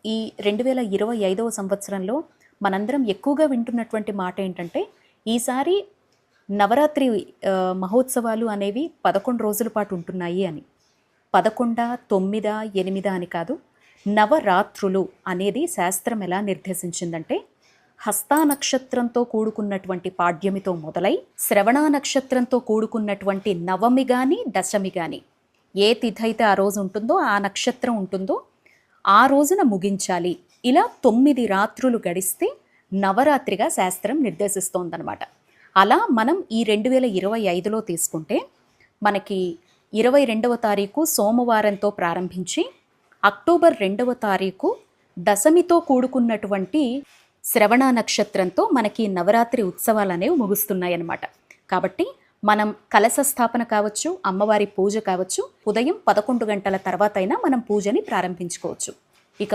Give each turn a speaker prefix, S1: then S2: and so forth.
S1: ఈ 2025వ సంవత్సరంలో మనందరం ఎక్కువగా వింటున్నటువంటి మాట ఏంటంటే, ఈసారి నవరాత్రి మహోత్సవాలు అనేవి 11 రోజుల పాటు ఉంటున్నాయి అని. 11, 9, 8 అని కాదు, నవరాత్రులు అనేది శాస్త్రం ఎలా నిర్దేశించిందంటే, హస్తా నక్షత్రంతో కూడుకున్నటువంటి పాడ్యమితో మొదలై శ్రవణ నక్షత్రంతో కూడుకున్నటువంటి నవమి కానీ దశమి కానీ ఏ తిథి అయితే ఆ రోజు ఉంటుందో, ఆ నక్షత్రం ఉంటుందో ఆ రోజున ముగించాలి. ఇలా 9 రాత్రులు గడిస్తే నవరాత్రిగా శాస్త్రం నిర్దేశిస్తోందనమాట. అలా మనం ఈ 2025లో తీసుకుంటే మనకి 22వ తారీఖు సోమవారంతో ప్రారంభించి అక్టోబర్ 2వ తారీఖు దశమితో కూడుకున్నటువంటి శ్రవణ నక్షత్రంతో మనకి నవరాత్రి ఉత్సవాలు అనేవి ముగుస్తున్నాయన్నమాట. కాబట్టి మనం కలశ స్థాపన కావచ్చు, అమ్మవారి పూజ కావచ్చు, ఉదయం 11 గంటల తర్వాత అయినా మనం పూజని ప్రారంభించుకోవచ్చు. ఇక